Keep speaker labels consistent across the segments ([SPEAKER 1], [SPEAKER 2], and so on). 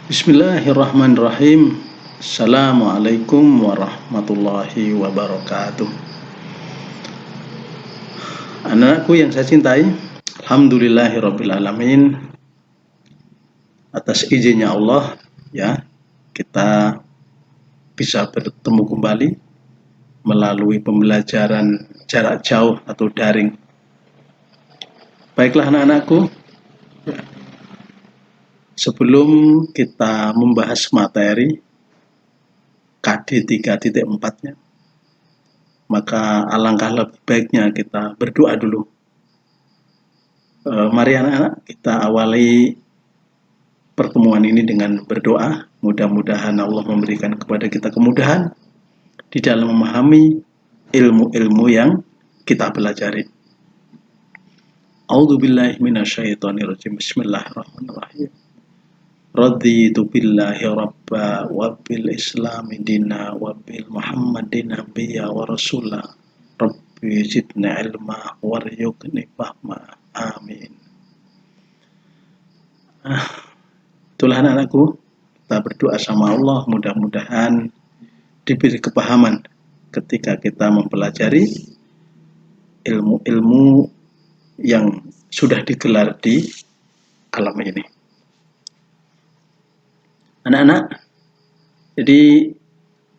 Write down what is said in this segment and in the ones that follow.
[SPEAKER 1] Bismillahirrahmanirrahim. Assalamualaikum warahmatullahi wabarakatuh. Anak-anakku yang saya cintai, alhamdulillahirrabbilalamin. Atas izinnya Allah, ya, kita bisa bertemu kembali melalui pembelajaran jarak jauh atau daring. Baiklah anak-anakku, sebelum kita membahas materi KD 3.4-nya, maka alangkah lebih baiknya kita berdoa dulu. Mari anak-anak kita awali pertemuan ini dengan berdoa. Mudah-mudahan Allah memberikan kepada kita kemudahan di dalam memahami ilmu-ilmu yang kita pelajari. A'udzubillahi minasyaitonirrajim. Bismillahirrahmanirrahim. Raditu billahi rabba wa bil islami dina wa bil muhammadin nabiyya wa rasula. Rabbi zidni ilma warzuqni fahma. Amin. Itulah anak-anakku, kita berdoa sama Allah, mudah-mudahan diberi kepahaman ketika kita mempelajari ilmu-ilmu yang sudah digelar di alam ini. Anak-anak, jadi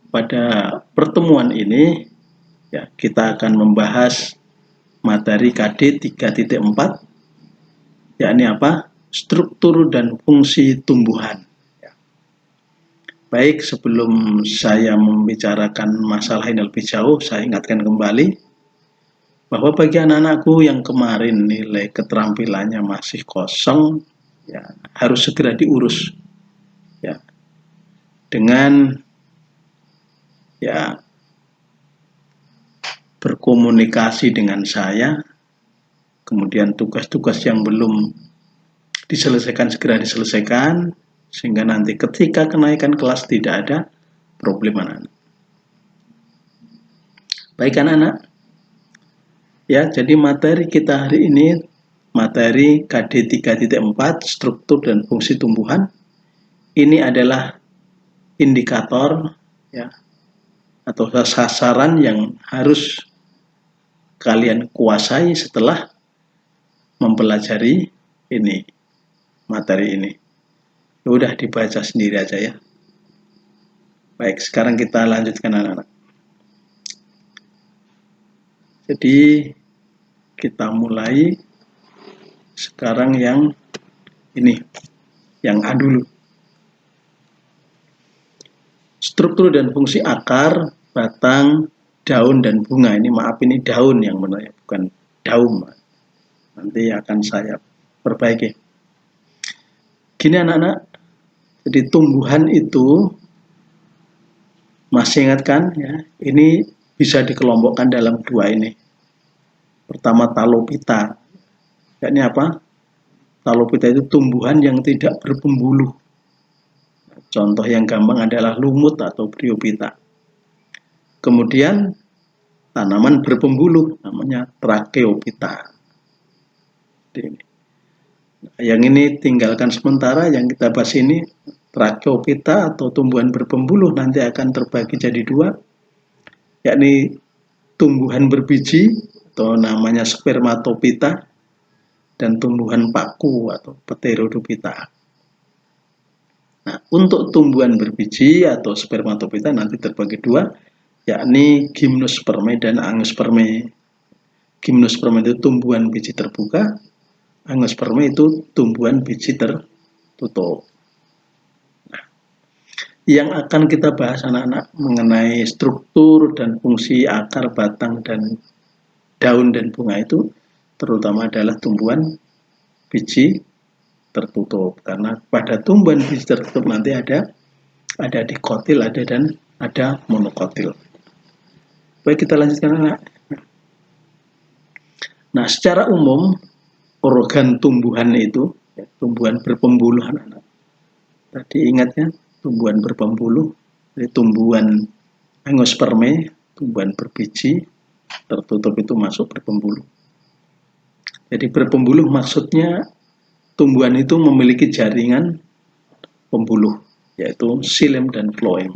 [SPEAKER 1] pada pertemuan ini ya, kita akan membahas materi KD 3.4, yakni apa? Struktur dan fungsi tumbuhan. Baik, sebelum saya membicarakan masalah ini lebih jauh, saya ingatkan kembali bahwa bagi anak-anakku yang kemarin nilai keterampilannya masih kosong, ya, harus segera diurus, ya, dengan ya berkomunikasi dengan saya, kemudian tugas-tugas yang belum diselesaikan segera diselesaikan, sehingga nanti ketika kenaikan kelas tidak ada problem anak-anak. Baik anak-anak, ya, jadi materi kita hari ini materi KD 3.4 struktur dan fungsi tumbuhan. Ini adalah indikator ya atau sasaran yang harus kalian kuasai setelah mempelajari ini materi ini. Udah dibaca sendiri aja ya. Baik, sekarang kita lanjutkan anak-anak. Jadi kita mulai sekarang yang ini, yang A dulu. Struktur dan fungsi akar, batang, daun, dan bunga. Ini maaf, ini daun yang benar, bukan daun. Nanti akan saya perbaiki. Gini anak-anak, jadi tumbuhan itu, masih ingatkan ya, ini bisa dikelompokkan dalam dua ini. Pertama talopita, yakni apa? Talopita itu tumbuhan yang tidak berpembuluh. Contoh yang gampang adalah lumut atau bryophyta. Kemudian tanaman berpembuluh namanya tracheophyta. Yang ini tinggalkan sementara, yang kita bahas ini tracheophyta atau tumbuhan berpembuluh nanti akan terbagi jadi dua, yakni tumbuhan berbiji atau namanya spermatophyta dan tumbuhan paku atau pteridophyta. Nah, untuk tumbuhan berbiji atau spermatophyta nanti terbagi dua, yakni gymnospermae dan angiospermae. Gymnospermae itu tumbuhan biji terbuka, angiospermae itu tumbuhan biji tertutup. Nah, yang akan kita bahas anak-anak mengenai struktur dan fungsi akar, batang, dan daun dan bunga itu terutama adalah tumbuhan biji tertutup, karena pada tumbuhan biji tertutup nanti ada dikotil, ada monokotil. Baik, kita lanjutkan anak. Nah, secara umum organ tumbuhan itu ya, tumbuhan berpembuluh anak-anak. Tadi ingat ya, tumbuhan berpembuluh, jadi tumbuhan angiospermae, tumbuhan berbiji tertutup itu masuk berpembuluh. Jadi berpembuluh maksudnya tumbuhan itu memiliki jaringan pembuluh, yaitu xilem dan floem.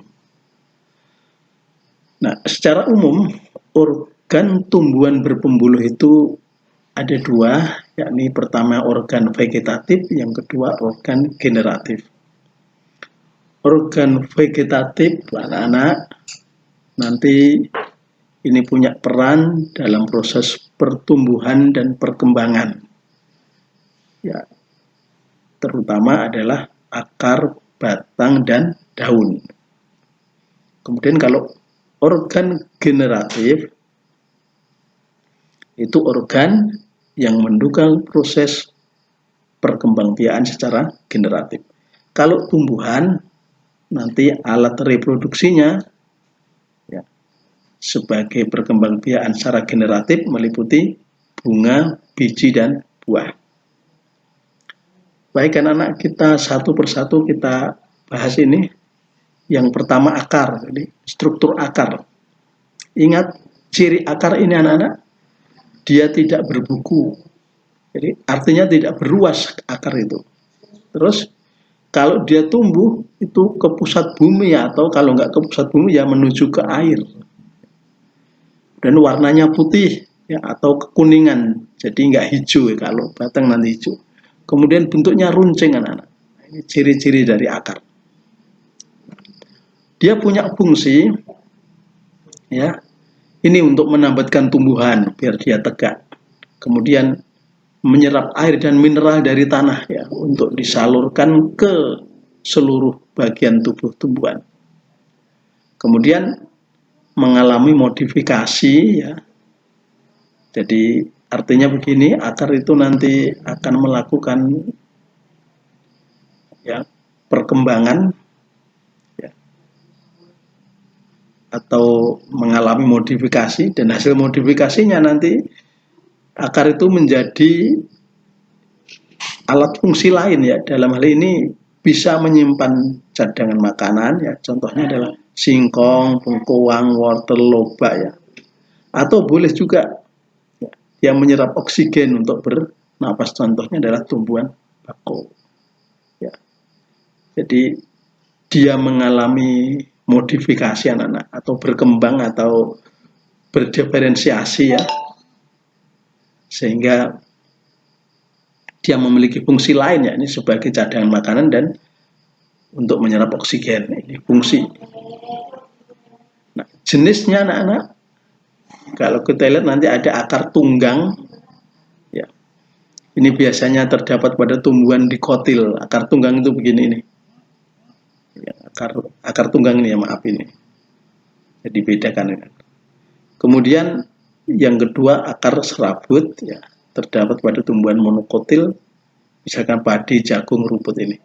[SPEAKER 1] Nah, secara umum organ tumbuhan berpembuluh itu ada dua, yakni pertama organ vegetatif, yang kedua organ generatif. Organ vegetatif, anak-anak, nanti ini punya peran dalam proses pertumbuhan dan perkembangan. Ya, terutama adalah akar, batang, dan daun. Kemudian kalau organ generatif itu organ yang mendukung proses perkembangbiakan secara generatif. Kalau tumbuhan, nanti alat reproduksinya ya, sebagai perkembangbiakan secara generatif meliputi bunga, biji, dan buah. Baik anak-anak, kita satu persatu kita bahas ini. Yang pertama akar, jadi struktur akar. Ingat ciri akar ini anak-anak, dia tidak berbuku. Jadi artinya tidak berluas akar itu. Terus kalau dia tumbuh itu ke pusat bumi ya, atau kalau nggak ke pusat bumi ya menuju ke air. Dan warnanya putih ya, atau kekuningan, jadi nggak hijau ya, kalau batang nanti hijau. Kemudian bentuknya runcing anak-anak. Ini ciri-ciri dari akar. Dia punya fungsi ya, ini untuk menambatkan tumbuhan biar dia tegak. Kemudian menyerap air dan mineral dari tanah ya, untuk disalurkan ke seluruh bagian tubuh tumbuhan. Kemudian mengalami modifikasi ya. Jadi artinya begini, akar itu nanti akan melakukan ya perkembangan ya, atau mengalami modifikasi, dan hasil modifikasinya nanti akar itu menjadi alat fungsi lain ya. Dalam hal ini bisa menyimpan cadangan makanan ya, contohnya adalah singkong, bengkoang, wortel, lobak ya. Atau boleh juga ya, yang menyerap oksigen untuk bernapas, contohnya adalah tumbuhan bakau. Ya. Jadi dia mengalami modifikasi anak-anak, atau berkembang atau berdiferensiasi ya, sehingga dia memiliki fungsi lain ya, ini sebagai cadangan makanan dan untuk menyerap oksigen. Ini fungsi. Nah, jenisnya anak-anak, kalau kita lihat nanti ada akar tunggang ya. Ini biasanya terdapat pada tumbuhan dikotil. Akar tunggang itu begini ini. Ya, akar tunggang ini ya, maaf ini. Jadi bedakan ya. Kemudian yang kedua akar serabut ya, terdapat pada tumbuhan monokotil, misalkan padi, jagung, rumput ini.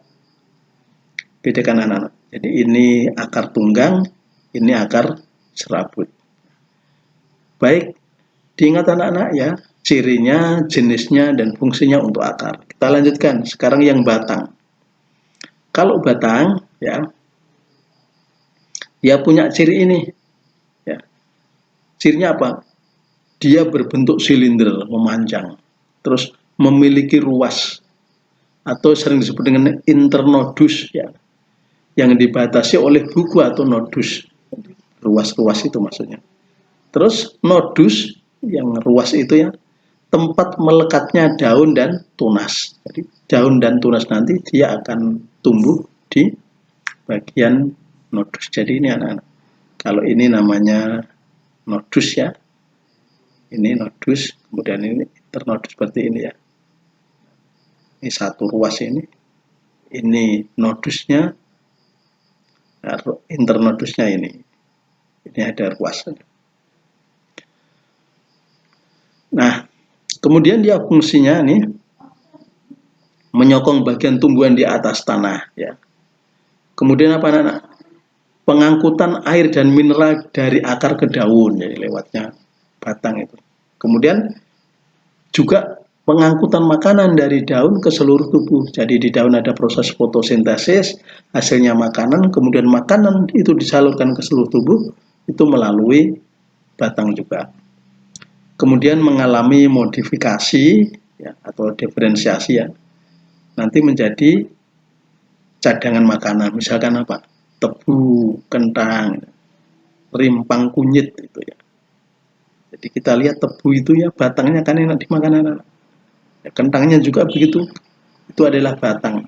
[SPEAKER 1] Bedakan anak-anak. Jadi ini akar tunggang, ini akar serabut. Baik, diingat anak-anak ya, cirinya, jenisnya, dan fungsinya untuk akar. Kita lanjutkan, sekarang yang batang. Kalau batang ya, dia punya ciri ini. Ya. Cirinya apa? Dia berbentuk silinder, memanjang. Terus memiliki ruas, atau sering disebut dengan internodus ya, yang dibatasi oleh buku atau nodus. Ruas-ruas itu maksudnya. Terus nodus, yang ruas itu ya, tempat melekatnya daun dan tunas. Jadi daun dan tunas nanti dia akan tumbuh di bagian nodus. Jadi ini anak-anak, kalau ini namanya nodus ya, ini nodus, kemudian ini internodus seperti ini ya. Ini satu ruas ini nodusnya, internodusnya ini ada ruas. Nah, kemudian dia fungsinya nih menyokong bagian tumbuhan di atas tanah ya. Kemudian apa anak-anak? Pengangkutan air dan mineral dari akar ke daun, jadi lewatnya batang itu. Kemudian juga pengangkutan makanan dari daun ke seluruh tubuh. Jadi di daun ada proses fotosintesis, hasilnya makanan, kemudian makanan itu disalurkan ke seluruh tubuh, itu melalui batang juga. Kemudian mengalami modifikasi ya, atau diferensiasi ya, nanti menjadi cadangan makanan, misalkan apa? Tebu, kentang, rimpang kunyit itu ya. Jadi kita lihat tebu itu ya batangnya kan enak dimakan anak. Ya, kentangnya juga begitu. Itu adalah batang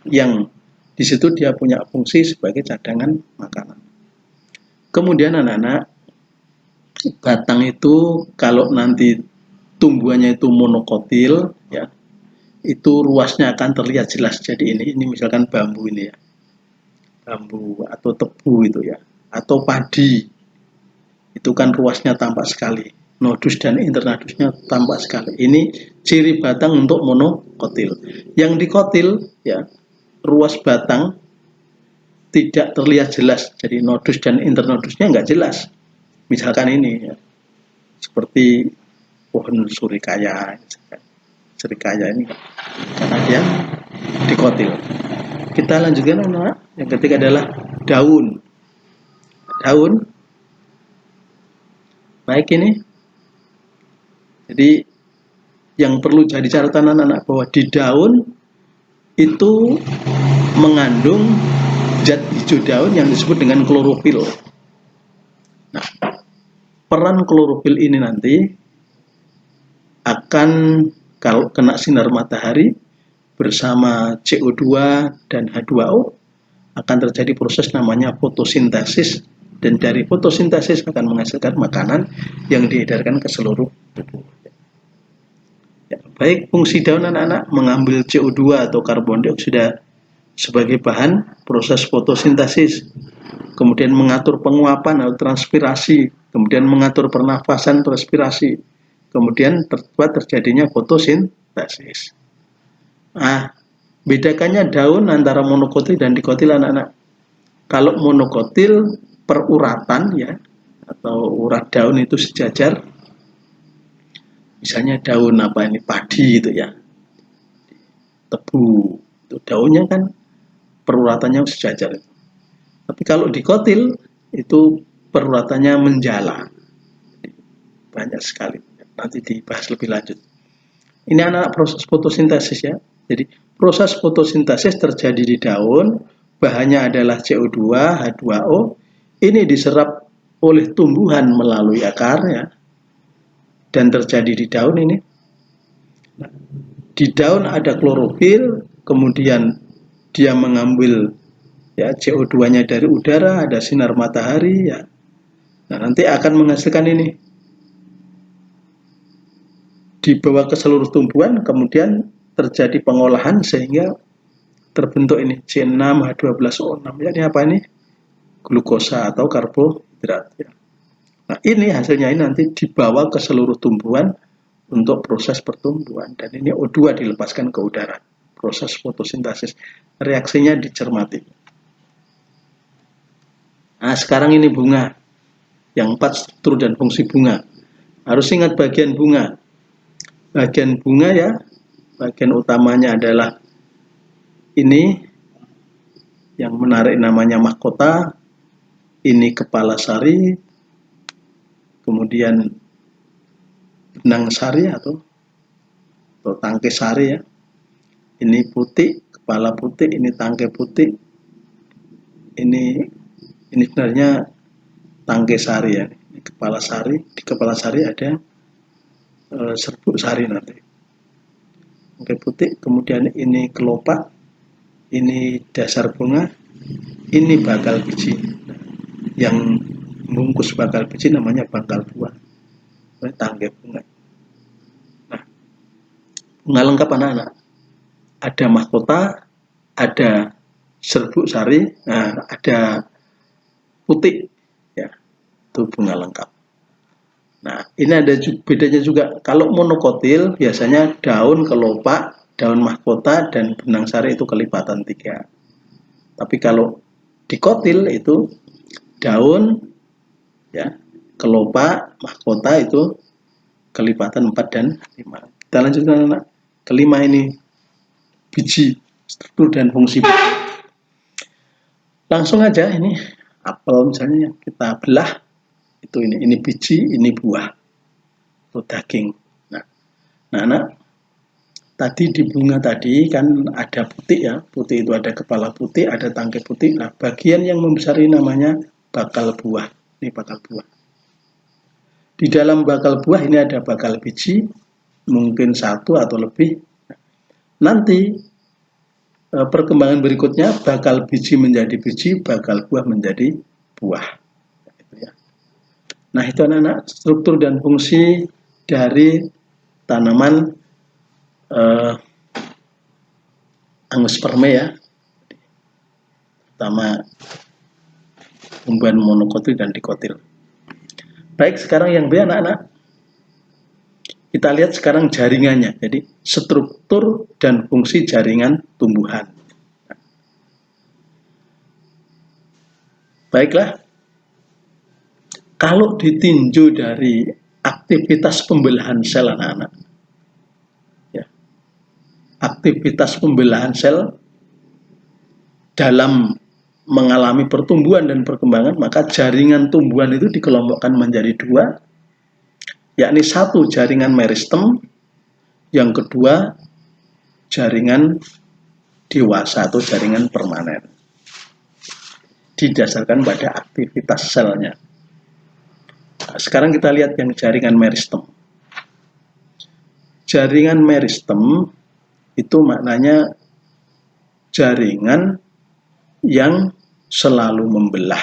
[SPEAKER 1] yang di situ dia punya fungsi sebagai cadangan makanan. Kemudian anak-anak, batang itu kalau nanti tumbuhannya itu monokotil ya, itu ruasnya akan terlihat jelas. Jadi ini misalkan bambu ini ya, bambu atau tebu itu ya, atau padi itu kan ruasnya tampak sekali, nodus dan internodusnya tampak sekali. Ini ciri batang untuk monokotil. Yang dikotil ya, ruas batang tidak terlihat jelas, jadi nodus dan internodusnya nggak jelas. Misalkan ini ya, seperti pohon surikaya, ini karena dia dikotil. Kita lanjutkan anak. Yang ketiga adalah daun. Daun, baik ini. Jadi yang perlu jadi catatan anak-anak bahwa di daun itu mengandung zat hijau daun yang disebut dengan klorofil. Nah, peran klorofil ini nanti akan kalau kena sinar matahari bersama CO2 dan H2O akan terjadi proses namanya fotosintesis, dan dari fotosintesis akan menghasilkan makanan yang diedarkan ke seluruh tubuh. Ya, baik fungsi daun anak-anak mengambil CO2 atau karbon dioksida sebagai bahan proses fotosintesis, kemudian mengatur penguapan atau transpirasi, kemudian mengatur pernafasan respirasi, kemudian terjadinya fotosintesis. Nah, bedakannya daun antara monokotil dan dikotil anak-anak. Kalau monokotil peruratan ya, atau urat daun itu sejajar, misalnya daun apa ini, padi itu ya, tebu, itu daunnya kan peruratannya sejajar. Tapi kalau dikotil itu peruratannya menjala, banyak sekali. Nanti dibahas lebih lanjut. Ini anak proses fotosintesis ya. Jadi proses fotosintesis terjadi di daun, bahannya adalah CO2, H2O. Ini diserap oleh tumbuhan melalui akarnya dan terjadi di daun ini. Nah, di daun ada klorofil, kemudian dia mengambil ya CO2-nya dari udara, ada sinar matahari ya. Nah, nanti akan menghasilkan ini, dibawa ke seluruh tumbuhan, kemudian terjadi pengolahan sehingga terbentuk ini C6H12O6. Jadi apa ini? Glukosa atau karbohidrat. Ya. Nah, ini hasilnya ini nanti dibawa ke seluruh tumbuhan untuk proses pertumbuhan, dan ini O2 dilepaskan ke udara. Proses fotosintesis. Reaksinya dicermati. Nah, sekarang ini bunga. Yang 4 struktur dan fungsi bunga. Harus ingat bagian bunga. Bagian bunga ya, bagian utamanya adalah ini yang menarik namanya mahkota, ini kepala sari, kemudian benang sari atau tangkai sari ya, ini putih, kepala putih, ini tangkai putih, ini sebenarnya tangkai sari ya, ini kepala sari, di kepala sari ada serbuk sari nanti, tangkai putih, kemudian ini kelopak, ini dasar bunga, ini bakal biji. Yang membungkus bakal biji namanya bakal buah, tangkai bunga. Nah, bunga lengkap anak-anak, ada mahkota, ada serbuk sari, nah, ada putih, ya, itu bunga lengkap. Nah, ini ada bedanya juga. Kalau monokotil biasanya daun, kelopak, daun mahkota, dan benang sari itu kelipatan 3. Tapi kalau dikotil itu daun, ya, kelopak, mahkota itu kelipatan 4 dan 5. Kita lanjutkan anak. Kelima ini biji, struktur dan fungsi biji. Langsung aja ini apel misalnya kita belah, itu ini biji, ini buah atau daging. Nah, anak, tadi di bunga tadi kan ada putik ya, putik itu ada kepala putik, ada tangkai putik. Nah, bagian yang membesar ini namanya bakal buah. Ini bakal buah. Di dalam bakal buah ini ada bakal biji, mungkin satu atau lebih. Nanti perkembangan berikutnya bakal biji menjadi biji, bakal buah menjadi buah. Nah, itu anak-anak struktur dan fungsi dari tanaman angiospermae ya, pertama tumbuhan monokotil dan dikotil. Baik, sekarang yang B anak-anak, kita lihat sekarang jaringannya. Jadi struktur dan fungsi jaringan tumbuhan. Baiklah, kalau ditinjau dari aktivitas pembelahan sel anak-anak, ya, aktivitas pembelahan sel dalam mengalami pertumbuhan dan perkembangan, maka jaringan tumbuhan itu dikelompokkan menjadi dua, yakni satu jaringan meristem, yang kedua jaringan dewasa atau jaringan permanen, didasarkan pada aktivitas selnya. Nah, sekarang kita lihat yang jaringan meristem. Jaringan meristem itu maknanya jaringan yang selalu membelah.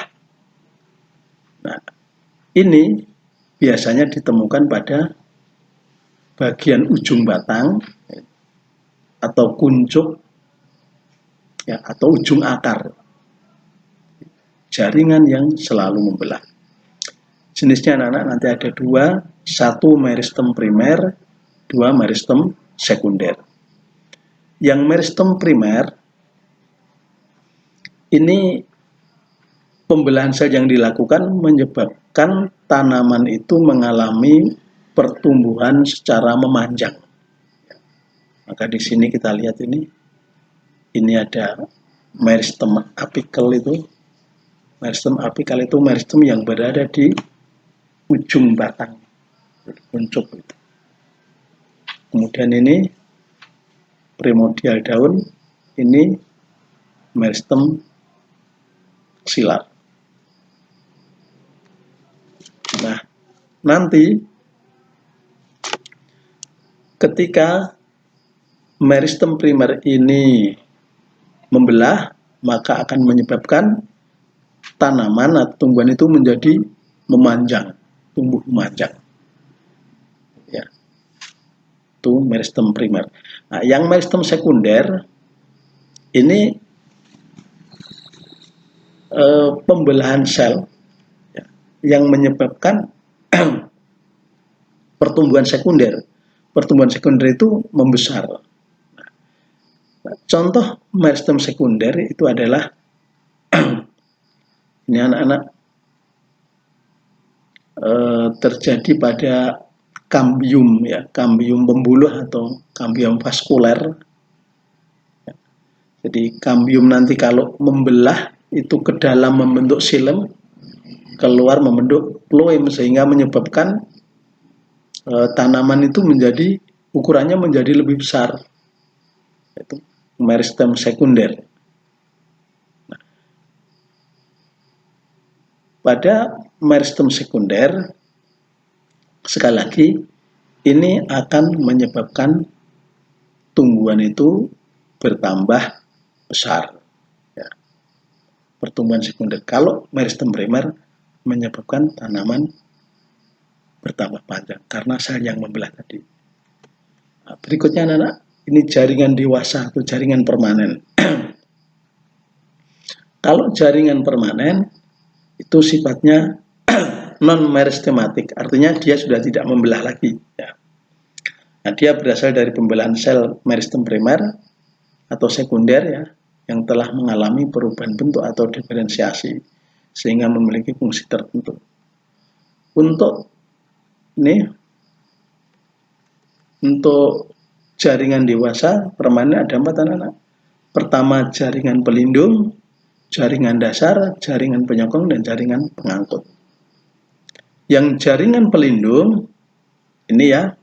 [SPEAKER 1] Nah, ini biasanya ditemukan pada bagian ujung batang atau kuncup ya, atau ujung akar. Jaringan yang selalu membelah. Jenisnya anak-anak nanti ada dua, satu meristem primer, dua meristem sekunder. Yang meristem primer ini pembelahan sel yang dilakukan menyebabkan tanaman itu mengalami pertumbuhan secara memanjang. Maka di sini kita lihat ini ada meristem apical itu. Meristem apical itu meristem yang berada di ujung batang, kuncup itu. Kemudian ini primordial daun, ini meristem aksilar. Nah, nanti ketika meristem primer ini membelah, maka akan menyebabkan tanaman atau tumbuhan itu menjadi memanjang, tumbuh memanjang. Ya, itu meristem primer. Nah, yang meristem sekunder ini pembelahan sel ya, yang menyebabkan pertumbuhan sekunder. Pertumbuhan sekunder itu membesar. Nah, contoh meristem sekunder itu adalah ini anak-anak terjadi pada kambium ya, kambium pembuluh atau kambium vaskuler. Jadi kambium nanti kalau membelah itu ke dalam membentuk xilem, keluar membentuk phloem, sehingga menyebabkan tanaman itu menjadi ukurannya menjadi lebih besar. Itu meristem sekunder. Nah, pada meristem sekunder sekali lagi ini akan menyebabkan tumbuhan itu bertambah besar. Ya. Pertumbuhan sekunder. Kalau meristem primer menyebabkan tanaman bertambah panjang karena sel yang membelah tadi. Nah, berikutnya anak-anak, ini jaringan dewasa atau jaringan permanen. Kalau jaringan permanen itu sifatnya non meristematik, artinya dia sudah tidak membelah lagi. Ya. Nah, dia berasal dari pembelahan sel meristem primer atau sekunder ya, yang telah mengalami perubahan bentuk atau diferensiasi sehingga memiliki fungsi tertentu. Untuk jaringan dewasa permanen ada 4 anak-anak. Pertama jaringan pelindung, jaringan dasar, jaringan penyokong, dan jaringan pengangkut. Yang jaringan pelindung ini ya,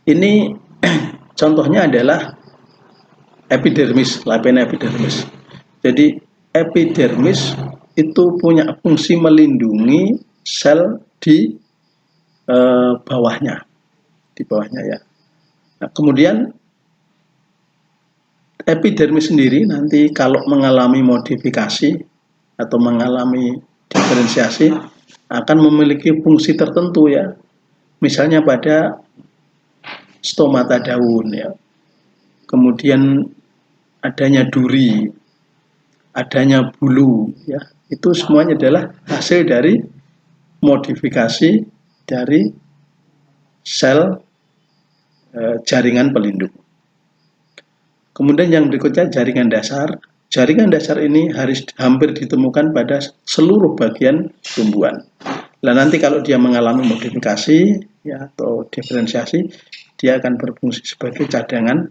[SPEAKER 1] ini Contohnya adalah epidermis, lapena epidermis. Jadi epidermis itu punya fungsi melindungi sel di bawahnya, ya. Nah, kemudian epidermis sendiri nanti kalau mengalami modifikasi atau mengalami diferensiasi akan memiliki fungsi tertentu ya. Misalnya pada stomata daun ya. Kemudian adanya duri, adanya bulu ya. Itu semuanya adalah hasil dari modifikasi dari sel jaringan pelindung. Kemudian yang berikutnya jaringan dasar. Jaringan dasar ini harus hampir ditemukan pada seluruh bagian tumbuhan. Nah, nanti kalau dia mengalami modifikasi ya atau diferensiasi, dia akan berfungsi sebagai cadangan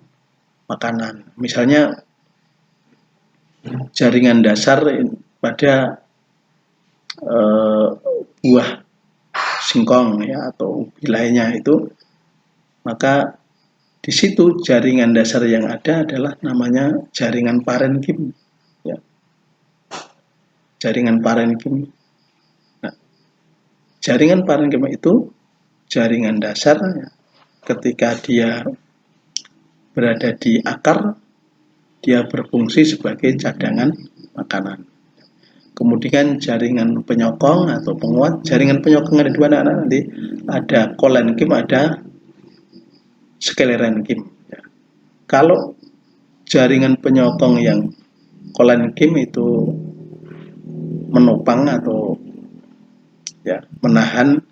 [SPEAKER 1] makanan. Misalnya jaringan dasar pada buah singkong ya atau lainnya itu, maka di situ jaringan dasar yang ada adalah namanya jaringan parenkim. Ya. Jaringan parenkim. Nah, jaringan parenkim itu jaringan dasar ya, ketika dia berada di akar, dia berfungsi sebagai cadangan makanan. Kemudian jaringan penyokong atau penguat. Jaringan penyokong ada dua anak-anak nanti. Ada kolenkim, ada sklerenkim. Ya. Kalau jaringan penyokong yang kolenkim itu menopang atau ya menahan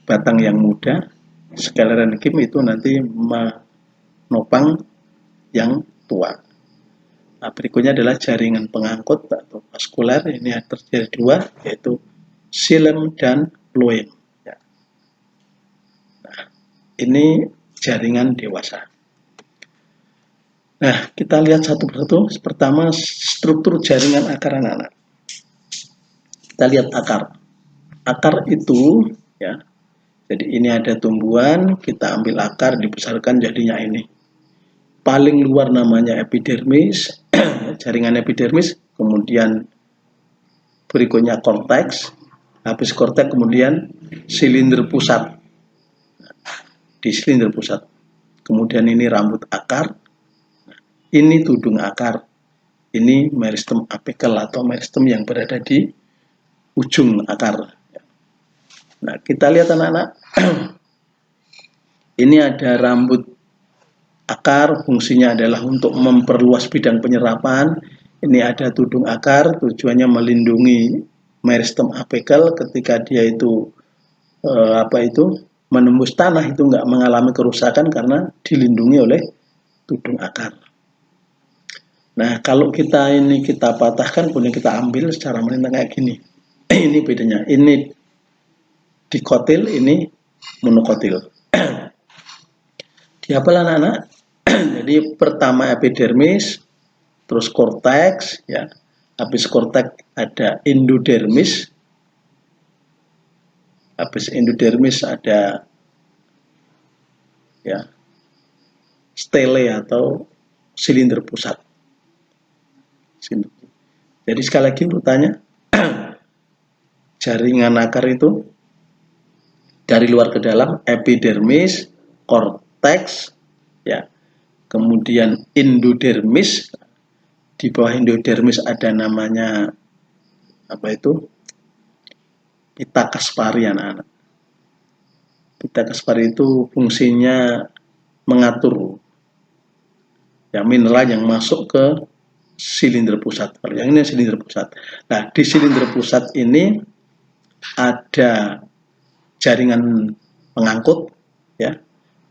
[SPEAKER 1] batang yang muda, sklerenkim itu nanti menopang yang tua. Nah, berikutnya adalah jaringan pengangkut atau vaskuler. Ini terjadi dua, yaitu xilem dan phloem. Ya. Nah, ini jaringan dewasa. Nah, kita lihat satu persatu. Pertama, struktur jaringan akar anak-anak. Kita lihat akar. Akar itu, ya. Jadi ini ada tumbuhan, kita ambil akar, dibesarkan jadinya ini. Paling luar namanya epidermis, jaringan epidermis, kemudian berikutnya korteks, habis korteks kemudian silinder pusat. Di silinder pusat. Kemudian ini rambut akar, ini tudung akar, ini meristem apical atau meristem yang berada di ujung akar. Nah, kita lihat anak-anak, ini ada rambut akar, fungsinya adalah untuk memperluas bidang penyerapan. Ini ada tudung akar, tujuannya melindungi meristem apical ketika dia itu menembus tanah, itu nggak mengalami kerusakan karena dilindungi oleh tudung akar. Nah, kalau kita patahkan, kemudian kita ambil secara melintang kayak gini. Ini bedanya. Ini dikotil, ini monokotil. Dihafal anak-anak. Jadi pertama epidermis, terus korteks, ya. Habis korteks ada endodermis. Habis endodermis ada ya stele atau silinder pusat. Jadi sekali lagi bertanya, jaringan akar itu dari luar ke dalam, epidermis, korteks, ya, kemudian endodermis. Di bawah endodermis ada namanya pita kaspari anak-anak. Pita kaspari itu fungsinya mengatur ya mineral yang masuk ke silinder pusat. Kalau yang ini silinder pusat. Nah, di silinder pusat ini ada jaringan pengangkut ya,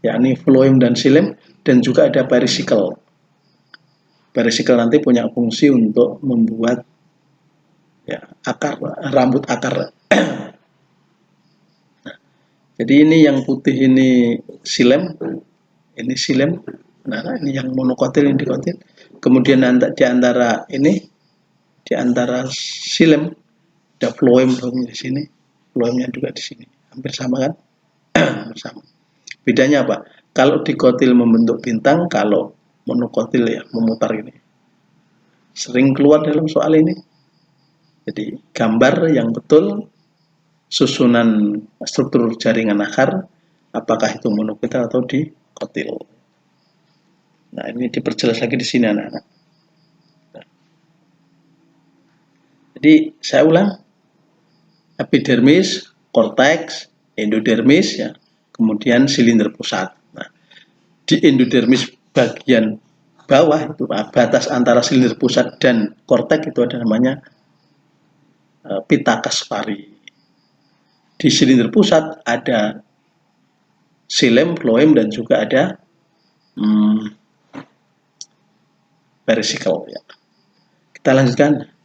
[SPEAKER 1] yakni phloem dan xilem, dan juga ada perisikel. Perisikel nanti punya fungsi untuk membuat ya akar, rambut akar. Nah, jadi ini yang putih ini xilem, ini xilem. Nah, ini yang monokotil, ini dikotil. Kemudian di antara xilem ada phloem di sini, phloemnya juga di sini, hampir sama kan? Hampir sama. Bedanya apa? Kalau dikotil membentuk bintang, kalau monokotil ya memutar ini. Sering keluar dalam soal ini. Jadi gambar yang betul susunan struktur jaringan akar, apakah itu monokotil atau dikotil. Nah, ini diperjelas lagi di sini anak-anak. Jadi saya ulang, epidermis, korteks, endodermis, ya, kemudian silinder pusat. Nah, di endodermis bagian bawah itu batas antara silinder pusat dan korteks itu ada namanya pita Kaspari. Di silinder pusat ada xilem, phloem, dan juga ada perisikal. Ya. Kita lanjutkan.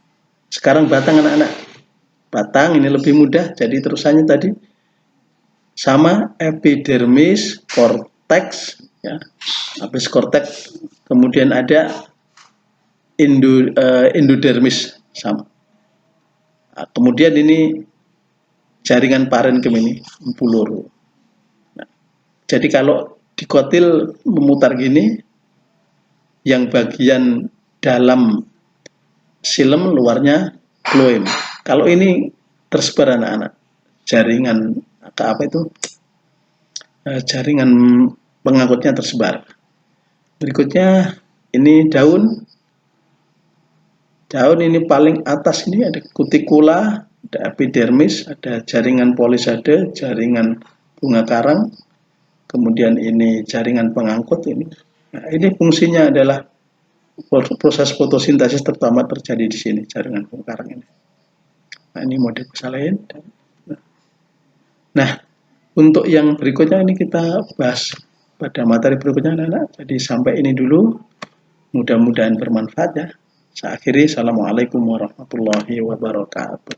[SPEAKER 1] Sekarang batang anak-anak. Batang ini lebih mudah, jadi terusannya tadi sama epidermis, korteks, ya. Habis korteks, kemudian ada endodermis sama. Nah, kemudian ini jaringan parenkim ini empulur. Nah, jadi kalau dikotil memutar gini, yang bagian dalam xilem, luarnya phloem. Kalau ini tersebar anak-anak, jaringan apa itu? Jaringan pengangkutnya tersebar. Berikutnya ini daun. Daun ini paling atas ini ada kutikula, ada epidermis, ada jaringan polisade, jaringan bunga karang, kemudian ini jaringan pengangkut ini. Nah, ini fungsinya adalah proses fotosintesis terutama terjadi di sini, jaringan bunga karang ini. Nah, ini model lain. Nah, untuk yang berikutnya ini kita bahas pada materi berikutnya anak-anak. Jadi sampai ini dulu, mudah-mudahan bermanfaat ya. Saya akhiri, assalamualaikum warahmatullahi wabarakatuh.